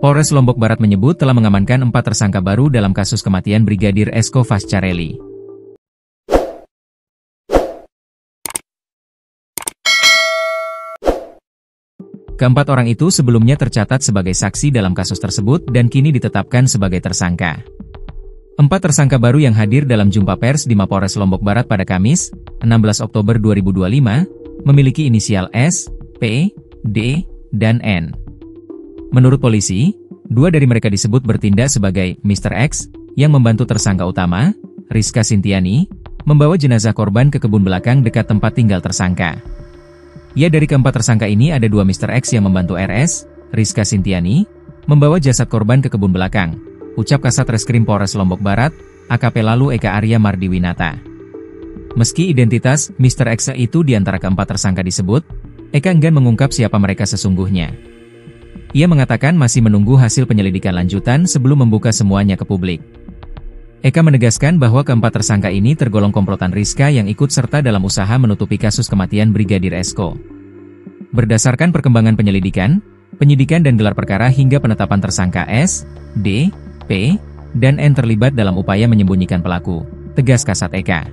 Polres Lombok Barat menyebut telah mengamankan 4 tersangka baru dalam kasus kematian Brigadir Esko Fascarelli. Keempat orang itu sebelumnya tercatat sebagai saksi dalam kasus tersebut dan kini ditetapkan sebagai tersangka. 4 tersangka baru yang hadir dalam jumpa pers di Mapolres Lombok Barat pada Kamis, 16 Oktober 2025, memiliki inisial S, P, D, dan N. Menurut polisi, 2 dari mereka disebut bertindak sebagai Mr. X, yang membantu tersangka utama, Rizka Sintiani, membawa jenazah korban ke kebun belakang dekat tempat tinggal tersangka. Ya, dari keempat tersangka ini ada 2 Mr. X yang membantu RS, Rizka Sintiani, membawa jasad korban ke kebun belakang, ucap Kasat Reskrim Polres Lombok Barat, AKP Lalu Eka Arya Mardiwinata. Meski identitas Mr. X itu di antara keempat tersangka disebut, Eka enggan mengungkap siapa mereka sesungguhnya. Ia mengatakan masih menunggu hasil penyelidikan lanjutan sebelum membuka semuanya ke publik. Eka menegaskan bahwa keempat tersangka ini tergolong komplotan Rizka yang ikut serta dalam usaha menutupi kasus kematian Brigadir Esko. Berdasarkan perkembangan penyelidikan, penyidikan dan gelar perkara hingga penetapan tersangka S, D, P, dan N terlibat dalam upaya menyembunyikan pelaku, tegas Kasat Eka.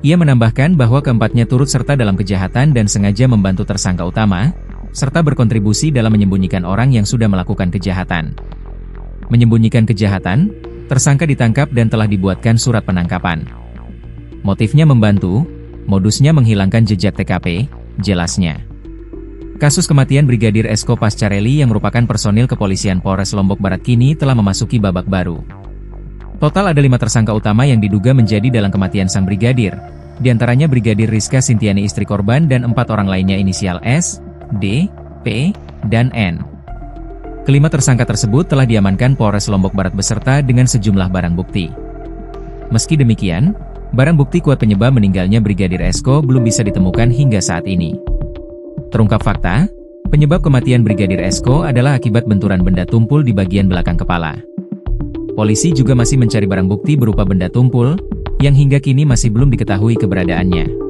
Ia menambahkan bahwa keempatnya turut serta dalam kejahatan dan sengaja membantu tersangka utama, serta berkontribusi dalam menyembunyikan orang yang sudah melakukan kejahatan. Menyembunyikan kejahatan, tersangka ditangkap dan telah dibuatkan surat penangkapan. Motifnya membantu, modusnya menghilangkan jejak TKP, jelasnya. Kasus kematian Brigadir Esko Fascarelli yang merupakan personil kepolisian Polres Lombok Barat kini telah memasuki babak baru. Total ada 5 tersangka utama yang diduga menjadi dalam kematian sang brigadir, diantaranya Brigadir Rizka Sintiani istri korban dan 4 orang lainnya inisial S, D, P, dan N. Kelima tersangka tersebut telah diamankan Polres Lombok Barat beserta dengan sejumlah barang bukti. Meski demikian, barang bukti kuat penyebab meninggalnya Brigadir Esko belum bisa ditemukan hingga saat ini. Terungkap fakta, penyebab kematian Brigadir Esko adalah akibat benturan benda tumpul di bagian belakang kepala. Polisi juga masih mencari barang bukti berupa benda tumpul, yang hingga kini masih belum diketahui keberadaannya.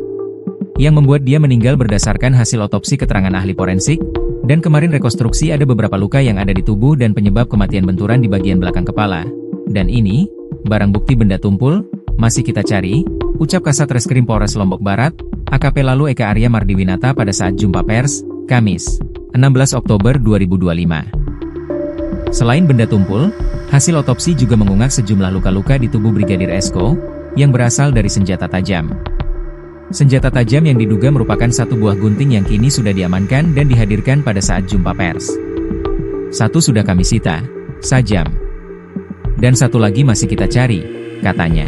Yang membuat dia meninggal berdasarkan hasil otopsi keterangan ahli forensik, dan kemarin rekonstruksi ada beberapa luka yang ada di tubuh dan penyebab kematian benturan di bagian belakang kepala. Dan ini, barang bukti benda tumpul, masih kita cari, ucap Kasat Reskrim Polres Lombok Barat, AKP Lalu Eka Arya Mardiwinata pada saat jumpa pers, Kamis, 16 Oktober 2025. Selain benda tumpul, hasil otopsi juga mengungkap sejumlah luka-luka di tubuh Brigadir Esko, yang berasal dari senjata tajam. Senjata tajam yang diduga merupakan 1 buah gunting yang kini sudah diamankan dan dihadirkan pada saat jumpa pers. 1 sudah kami sita, sajam. Dan 1 lagi masih kita cari, katanya.